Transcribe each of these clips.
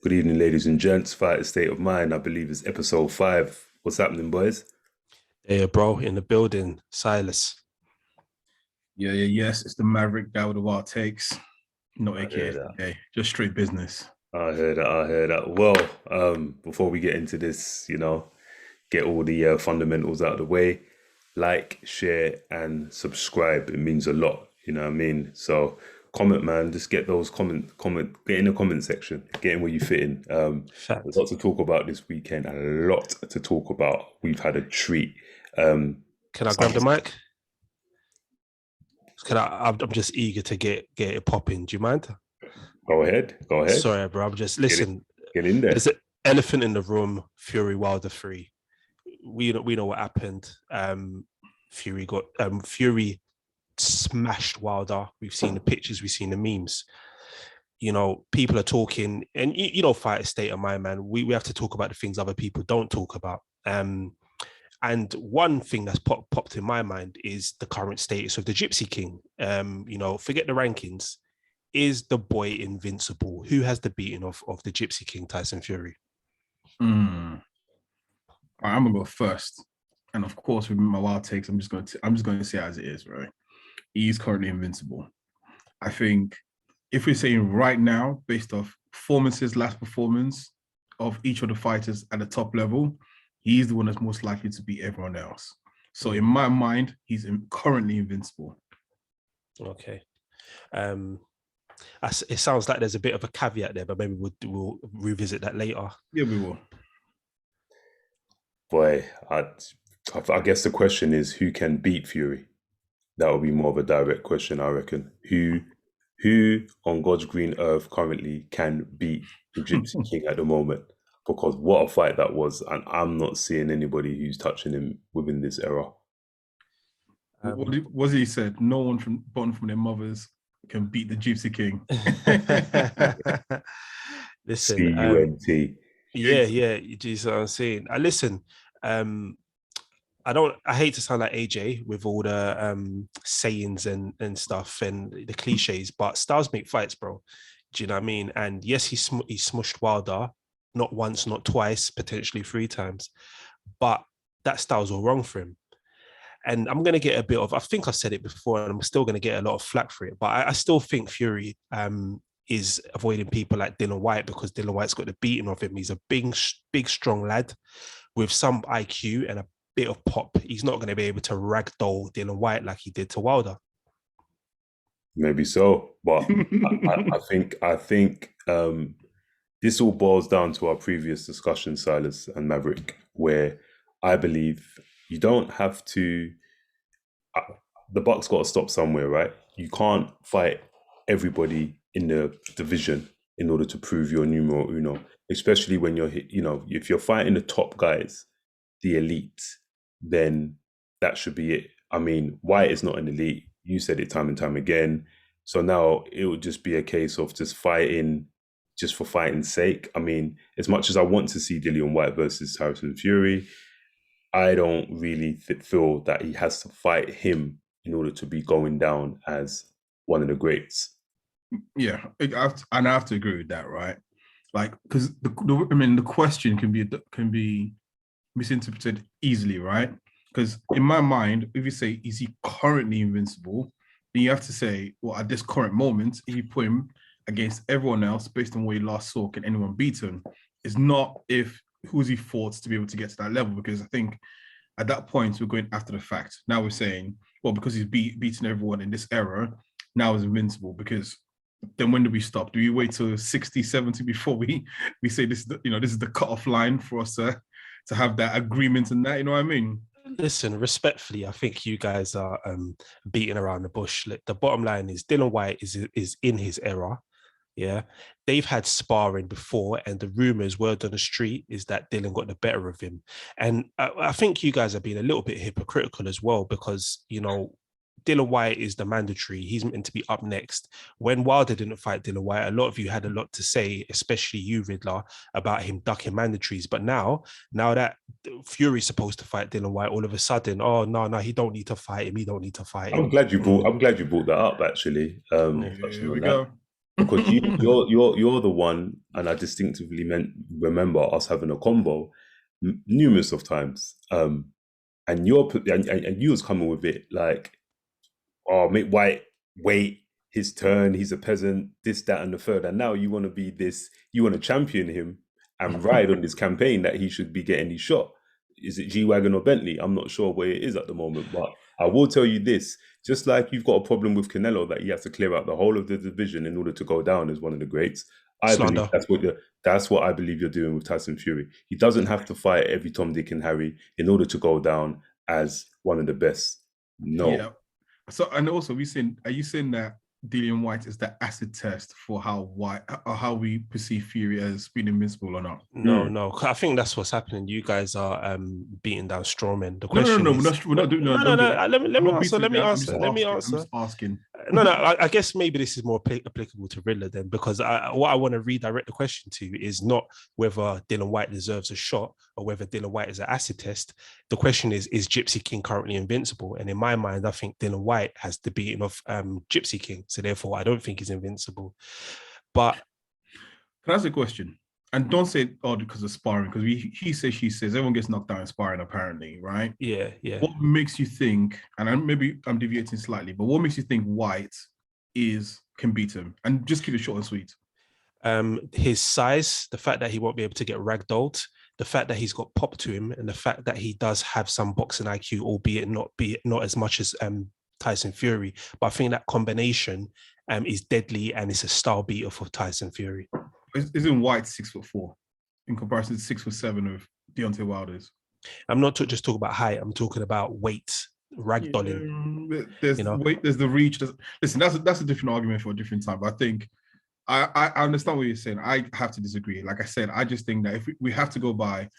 Good evening, ladies and gents. Fighter State of Mind, I believe, is episode 5. What's happening, boys? Yeah, bro, in the building, Silas. Yes. It's the Maverick guy with the wild takes. No I hear AKA that. today. Just straight business. I heard that. Well, before we get into this, get all the fundamentals out of the way. Like, share, and subscribe. It means a lot. You know what I mean? So, comment, man. Just get those get in the comment section. Get in where you fit in. A Fact. lot to talk about this weekend. A lot to talk about. We've had a treat. Um, Can I grab some the mic? I'm just eager to get it popping. Do you mind? Go ahead. Sorry, bro. I'm just listen. Get in there. There's an elephant in the room. Fury Wilder 3. We know what happened. Fury smashed Wilder. We've seen the pictures. We've seen the memes. People are talking, and fight state of mind, man. We have to talk about the things other people don't talk about. And one thing that's popped in my mind is the current status of the Gypsy King. Forget the rankings. Is the boy invincible? Who has the beating of the Gypsy King, Tyson Fury? I'm gonna go first, and of course, with my wild takes, I'm just going to say it as it is, right? He's currently invincible. I think if we're saying right now, based off last performance of each of the fighters at the top level, he's the one that's most likely to beat everyone else. So in my mind, he's currently invincible. Okay. It sounds like there's a bit of a caveat there, but maybe we'll revisit that later. Yeah, we will. Boy, I guess the question is who can beat Fury? That would be more of a direct question, I reckon. Who on God's green earth currently can beat the Gypsy King at the moment? Because what a fight that was, and I'm not seeing anybody who's touching him within this era. What he said? No one born from their mothers can beat the Gypsy King. Listen, CUNT. Yeah, you see what I'm saying. Listen, I hate to sound like AJ with all the sayings and stuff and the cliches, but styles make fights, bro. Do you know what I mean? And yes, he smushed Wilder, not once, not twice, potentially 3 times, but that style's all wrong for him. And I'm going to get I think I said it before, and I'm still going to get a lot of flack for it, but I still think Fury is avoiding people like Dylan White because Dylan White's got the beating of him. He's a big, strong lad with some IQ and a bit of pop. He's not going to be able to ragdoll Dylan White like he did to Wilder. Maybe so, but I think this all boils down to our previous discussion, Silas and Maverick, where I believe you don't have to. The buck's got to stop somewhere, right? You can't fight everybody in the division in order to prove your numero uno, especially when if you're fighting the top guys, the elite, then that should be it. I mean, White is not an elite. You said it time and time again. So now it would just be a case of just fighting just for fighting's sake. I mean, as much as I want to see Dillian White versus Tyson Fury, I don't really feel that he has to fight him in order to be going down as one of the greats. Yeah, I have to agree with that, right? Like, because the question can be misinterpreted easily, right? Because in my mind, if you say, is he currently invincible? Then you have to say, well, at this current moment, if you put him against everyone else based on what you last saw, can anyone beat him? It's not who's he fought to be able to get to that level, because I think at that point, we're going after the fact. Now we're saying, well, because he's beaten everyone in this era, now he's invincible. Because then when do we stop? Do we wait till 60, 70 before we say this is the cutoff line for us to have that agreement and that, you know what I mean? Listen, respectfully, I think you guys are beating around the bush. The bottom line is Dylan White is in his era. Yeah, they've had sparring before, and the rumors, word on the street, is that Dylan got the better of him. And I think you guys are being a little bit hypocritical as well, because Dylan White is the mandatory. He's meant to be up next. When Wilder didn't fight Dylan White, a lot of you had a lot to say, especially you, Riddler, about him ducking mandatories. But now that Fury's supposed to fight Dylan White, all of a sudden, oh no, he don't need to fight him. He don't need to fight him. I'm glad you brought that up. Actually, Here we go. because you're the one, and I distinctively remember us having a convo numerous of times. And and you was coming with it like, oh, make White wait his turn. He's a peasant. This, that, and the third. And now you want to be this. You want to champion him and ride on this campaign that he should be getting his shot. Is it G Wagon or Bentley? I'm not sure where it is at the moment, but I will tell you this: just like you've got a problem with Canelo that he has to clear out the whole of the division in order to go down as one of the greats. I believe that's what I believe you're doing with Tyson Fury. He doesn't have to fight every Tom, Dick, and Harry in order to go down as one of the best. No. Yeah. So, and also, are you saying that Dillian White is the acid test for how we perceive Fury as being invincible or not? No. I think that's what's happening. You guys are beating down strawmen. The question we're not doing. No. Let me answer. I'm just asking. No. I guess maybe this is more applicable to Riddler then, because what I want to redirect the question to is not whether Dillian White deserves a shot or whether Dillian White is an acid test. The question is Gypsy King currently invincible? And in my mind, I think Dillian White has the beating of Gypsy King. So therefore, I don't think he's invincible. But can I ask a question? And don't say, oh, because of sparring, because he says, she says, everyone gets knocked down in sparring, apparently, right? Yeah. What makes you think, and maybe I'm deviating slightly, but what makes you think White can beat him? And just keep it short and sweet. His size, the fact that he won't be able to get ragdolled, the fact that he's got pop to him, and the fact that he does have some boxing IQ, albeit not as much as Tyson Fury. But I think that combination is deadly, and it's a style beater for Tyson Fury. Isn't White 6'4" in comparison to 6'7" of Deontay Wilder's? I'm not just talking about height. I'm talking about weight, ragdolling. There's weight. There's the reach. Listen, that's a different argument for a different time. But I think I understand what you're saying. I have to disagree. Like I said, I just think that if we have to go by,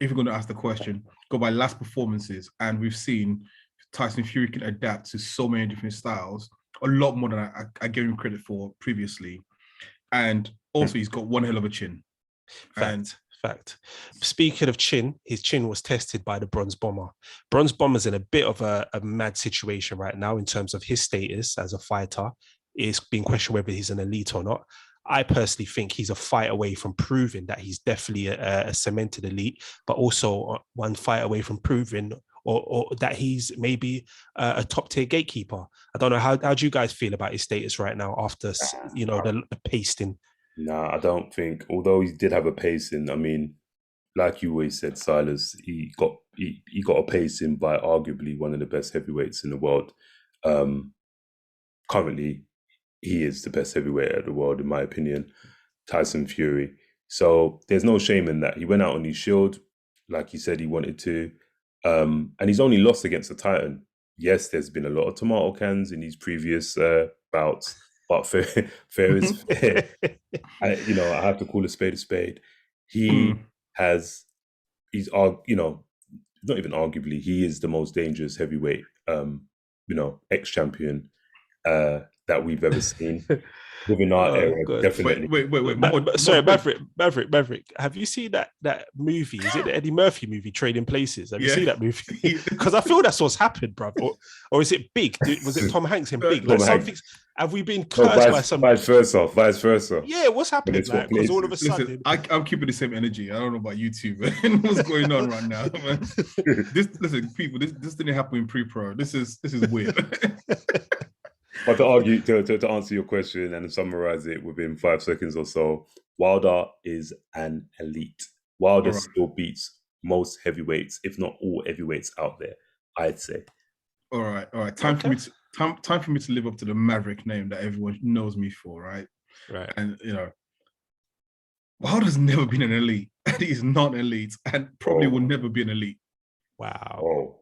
if we're going to ask the question, go by last performances, and we've seen Tyson Fury can adapt to so many different styles, a lot more than I gave him credit for previously. And also, he's got one hell of a chin. Fact. Speaking of chin, his chin was tested by the Bronze Bomber. Bronze Bomber's in a bit of a mad situation right now in terms of his status as a fighter. It's being questioned whether he's an elite or not. I personally think he's a fight away from proving that he's definitely a cemented elite, but also one fight away from proving or that he's maybe a top tier gatekeeper. I don't know, how do you guys feel about his status right now after the pasting? Nah, I don't think. Although he did have a pacing, I mean, like you always said, Silas, he got a pacing by arguably one of the best heavyweights in the world. Currently, he is the best heavyweight of the world, in my opinion, Tyson Fury. So there's no shame in that. He went out on his shield, like he said he wanted to, and he's only lost against a Titan. Yes, there's been a lot of tomato cans in these previous bouts, but fair is fair. I have to call a spade a spade. He's not even arguably, he is the most dangerous heavyweight, ex-champion that we've ever seen within our era. God. Definitely. Wait. Sorry, Maverick. Have you seen that movie? Is it the Eddie Murphy movie, Trading Places? Have you seen that movie? Because I feel that's what's happened, bro. Or is it Big? Was it Tom Hanks in Big? Have we been cursed by some? Vice versa. Yeah, what's happening? Because all of a sudden, I'm keeping the same energy. I don't know about you two, man. What's going on right now, man? People, this didn't happen in pre-pro. This is weird. But to answer your question and summarize it within 5 seconds or so, Wilder is an elite. Wilder still beats most heavyweights, if not all heavyweights out there, I'd say. All right. Time for me to live up to the Maverick name that everyone knows me for, right? Right. And Wilder's never been an elite, and he's not an elite, and probably will never be an elite. Wow. Oh.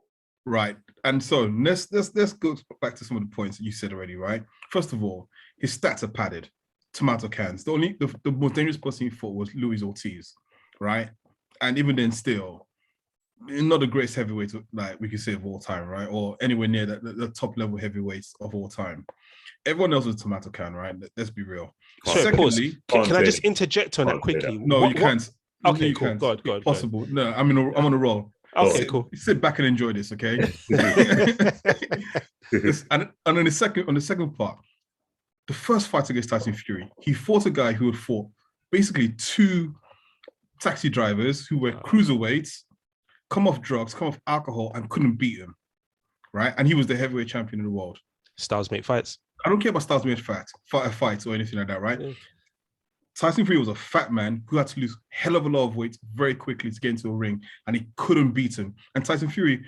Right. And so let's go back to some of the points that you said already, right? First of all, his stats are padded. Tomato cans. The most dangerous person he fought was Luis Ortiz, right? And even then still, not the greatest heavyweight, like we could say, of all time, right? Or anywhere near the top level heavyweights of all time. Everyone else was tomato can, right? Let's be real. Sorry, secondly, can I just interject on that quickly? No, you can't. Okay, cool. God. Possible. No, I'm on a roll. Okay, cool. Sit back and enjoy this, okay? And on the second part, the first fight against Tyson Fury, he fought a guy who had fought basically 2 taxi drivers who were cruiserweights, come off drugs, come off alcohol, and couldn't beat him, right? And he was the heavyweight champion in the world. Styles make fights. I don't care about Styles make fights or anything like that, right? Yeah. Tyson Fury was a fat man who had to lose a hell of a lot of weight very quickly to get into a ring, and he couldn't beat him. And Tyson Fury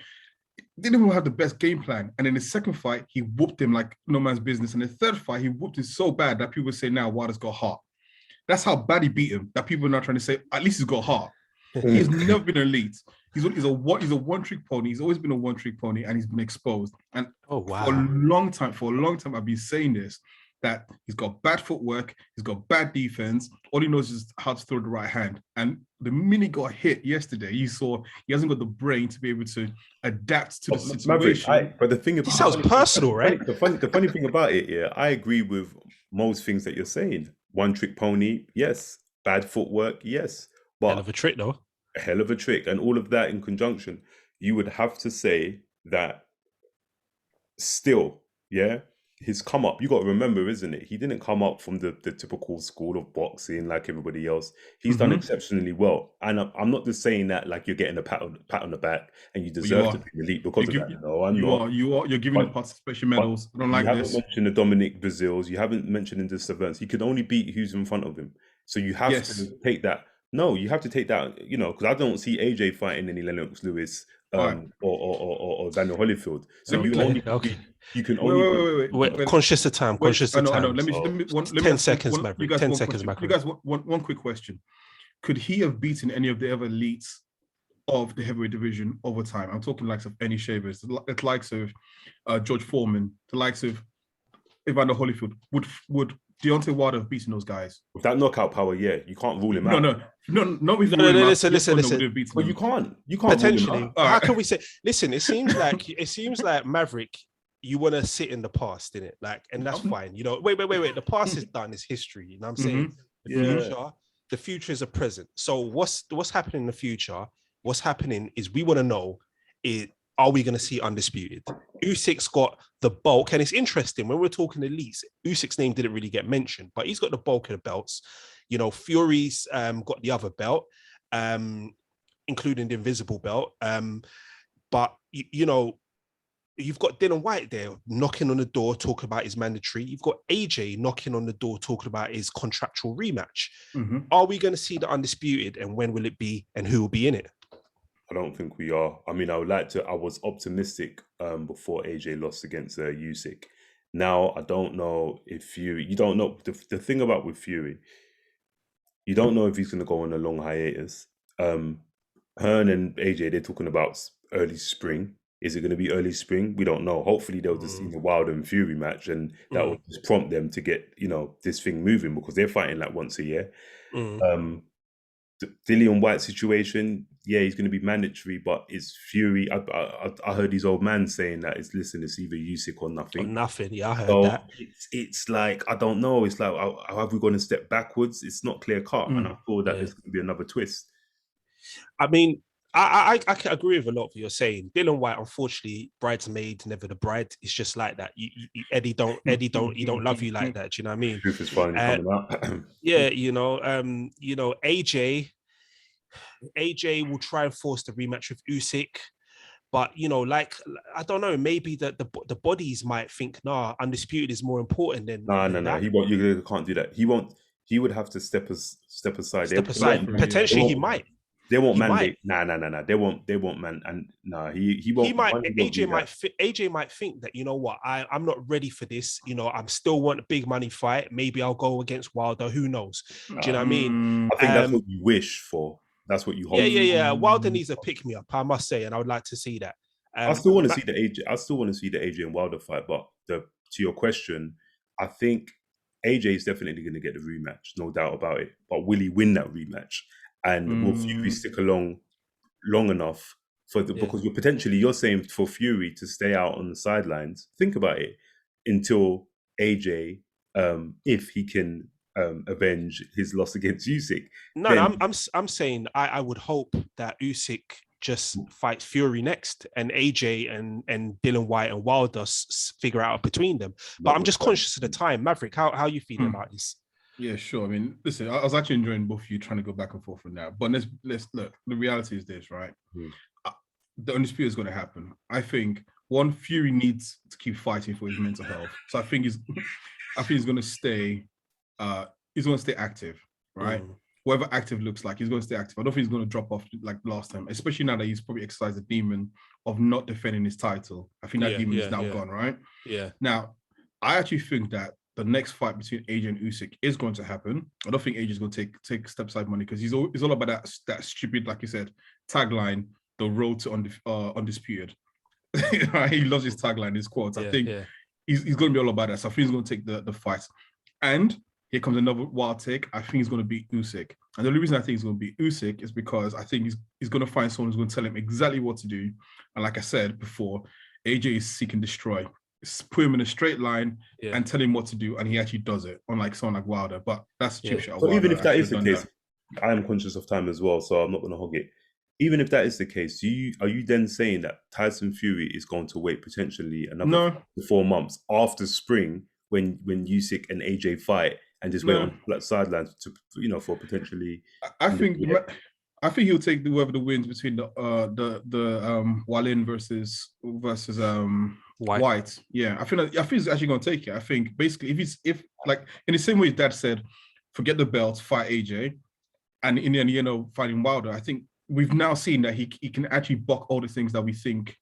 didn't even have the best game plan. And in the second fight, he whooped him like no man's business. And the third fight, he whooped him so bad that people say now Wilder's got heart. That's how bad he beat him, that people are now trying to say, at least he's got heart. He's never been elite. He's a one-trick pony. He's always been a one-trick pony, and he's been exposed. And for a long time, I've been saying this, that he's got bad footwork, he's got bad defense. All he knows is how to throw the right hand. And the minute he got hit yesterday, you saw he hasn't got the brain to be able to adapt to the situation. Maverick, but the thing about it sounds personal, right? The funny thing about it, yeah, I agree with most things that you're saying. One-trick pony, yes. Bad footwork, yes. But hell of a trick, though. A hell of a trick. And all of that in conjunction, you would have to say that still, yeah, his come up, you got to remember, isn't it? He didn't come up from the typical school of boxing like everybody else. He's done exceptionally well. And I'm not just saying that like you're getting a pat on the back and you deserve to be elite because of that. No, I'm not. You're giving the participation medals. I don't like this. You haven't mentioned the Dominic Brazils. You haven't mentioned in this events. He could only beat who's in front of him. So you have to take that. No, you have to take that, because I don't see AJ fighting any Lennox Lewis or Daniel Holyfield. So you can only wait. Conscious of time. I know. Let me 10 seconds, Maverick. 10 seconds, Maverick. You guys, one quick question. Could he have beaten any of the other elites of the heavyweight division over time? I'm talking likes of Ernie Shavers, the likes of George Foreman, the likes of Evander Holyfield. Would Deontay Wilder have beaten those guys? With that knockout power, yeah. You can't rule him out. No. Listen. But you can't potentially. How can we say? Listen, it seems like Maverick, you want to sit in the past, innit? Like, and that's fine. Wait. The past is done. It's history. You know what I'm saying? The future is a present. So what's happening in the future? What's happening is we want to know are we going to see undisputed? Usyk's got the bulk, and it's interesting when we're talking elites. Usyk's name didn't really get mentioned, but he's got the bulk of the belts. Fury's got the other belt, including the invincible belt. But you've got Dylan White there knocking on the door, talking about his mandatory. You've got AJ knocking on the door, talking about his contractual rematch. Are we going to see the undisputed, and when will it be, and who will be in it? I don't think we are. I mean, I was optimistic before AJ lost against Usyk. Now, I don't know if Fury, you don't know. The thing about with Fury, you don't know if he's going to go on a long hiatus. Hearn and AJ, they're talking about early spring. Is it going to be early spring? We don't know. Hopefully, they'll just see the Wilder and Fury match, and that will just prompt them to get, this thing moving, because they're fighting like once a year. The Dillian White situation, yeah, he's going to be mandatory, but it's Fury. I heard his old man saying that it's either Usyk or nothing. Yeah, I heard that. It's like, I don't know. It's like, have we gone a step backwards? It's not clear cut, and I thought that there's going to be another twist. I mean, I can agree with a lot of what you're saying. Dylan White, unfortunately, bridesmaid, never the bride. It's just like that. He don't love you like that. Do you know what I mean? Truth is finally coming out. Yeah, AJ will try and force the rematch with Usyk, but I don't know. Maybe the bodies might think, nah, undisputed is more important than. No. He won't. You can't do that. He won't. He would have to step aside. Potentially, he might. They won't mandate. Nah. They won't man. And no, he won't. He might. AJ might think that, what, I'm not ready for this. I'm still want a big money fight. Maybe I'll go against Wilder. Who knows? Do you know what I mean? I think that's what you wish for. That's what you hope. Yeah. Wilder needs a pick me up, I must say, and I would like to see that. I still want to see the AJ. I still want to see the AJ and Wilder fight. But to your question, I think AJ is definitely going to get the rematch, no doubt about it. But will he win that rematch? And will Fury stick along long enough because you're saying for Fury to stay out on the sidelines. Think about it until AJ, if he can avenge his loss against Usyk. No, I'm saying I would hope that Usyk just fight Fury next, and AJ and Dylan White and Wilder figure out between them. But I'm just conscious of the time. Maverick, how are you feeling about this? Yeah, sure. I mean, listen, I was actually enjoying both of you trying to go back and forth on that. But let's look. The reality is this, right? The undisputed is going to happen. I think Fury needs to keep fighting for his mental health. So I think he's going to stay. He's going to stay active, right? Whatever active looks like, he's going to stay active. I don't think he's going to drop off like last time, especially now that he's probably exercised the demon of not defending his title. I think that demon is now gone, right? Yeah. Now, I actually think that the next fight between AJ and Usyk is going to happen. I don't think AJ is going to take step side money because he's all about that stupid, like you said, tagline, the road to undisputed. He loves his tagline, his quotes. I think he's going to be all about that. So I think he's going to take the fight. And here comes another wild take. I think he's going to beat Usyk. And the only reason I think he's going to beat Usyk is because I think he's going to find someone who's going to tell him exactly what to do. And like I said before, AJ is seek and destroy. Put him in a straight line and tell him what to do, and he actually does it, unlike someone like Wilder. But that's a cheap shot. So even if that is the case, I am conscious of time as well, so I'm not going to hog it. Even if that is the case, are you then saying that Tyson Fury is going to wait potentially another 4 months after spring when Usyk and AJ fight and just wait on the sidelines to for potentially? I think he'll take whoever the wins between the Wallin versus White. Yeah, I think he's actually going to take it. I think basically if like in the same way Dad said, forget the belt, fight AJ, and in the end, fighting Wilder. I think we've now seen that he can actually buck all the things that we think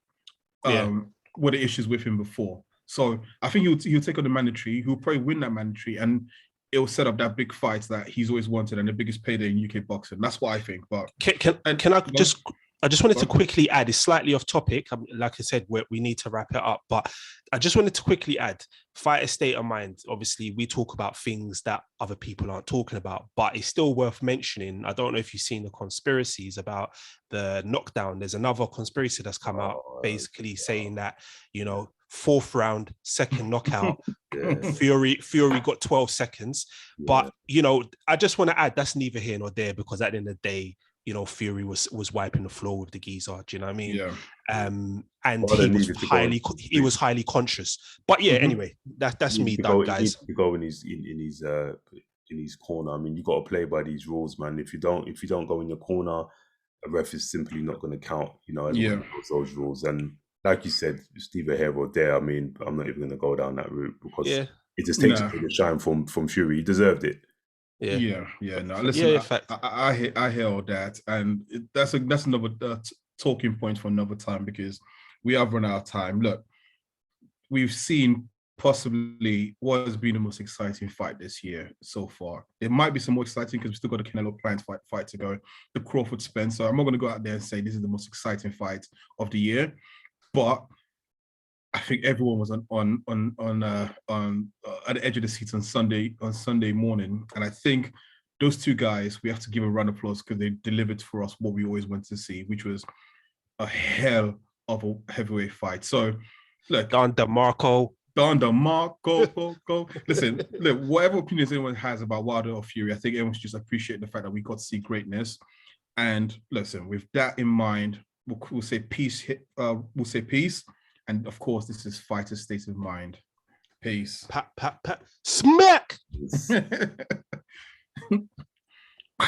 were the issues with him before. So I think he'll take on the mandatory. He'll probably win that mandatory, and it'll set up that big fight that he's always wanted and the biggest payday in UK boxing. That's what I think. But I just wanted to quickly add, it's slightly off topic. Like I said, we need to wrap it up, but I just wanted to quickly add, fighter state of mind. Obviously, we talk about things that other people aren't talking about, but it's still worth mentioning. I don't know if you've seen the conspiracies about the knockdown. There's another conspiracy that's come out basically saying that, 4th round, second knockout, Fury got 12 seconds. But, I just want to add, that's neither here nor there, because at the end of the day, Fury was wiping the floor with the geezer. Do you know what I mean? Yeah. And he was highly conscious. But anyway, that's me done, guys. He go in his corner. I mean, you got to play by these rules, man. If you don't go in your corner, a ref is simply not going to count. Those rules. And like you said, it's neither here or there. I mean, I'm not even going to go down that route because it just takes away the shine from Fury. He deserved it. No, listen, I hear all that, and that's another talking point for another time because we have run out of time. Look, we've seen possibly what has been the most exciting fight this year so far. It might be some more exciting because we still got the Canelo Plant fight to go, the Crawford Spencer. I'm not going to go out there and say this is the most exciting fight of the year, but I think everyone was on at the edge of the seat on Sunday morning, and I think those two guys, we have to give a round of applause because they delivered for us what we always wanted to see, which was a hell of a heavyweight fight. So, look, Don DeMarco. Listen, look, whatever opinions anyone has about Wilder or Fury, I think everyone should just appreciate the fact that we got to see greatness. And listen, with that in mind, we'll say peace. We'll say peace. And of course, this is Fighter's State of Mind. Peace. Pat. Smack!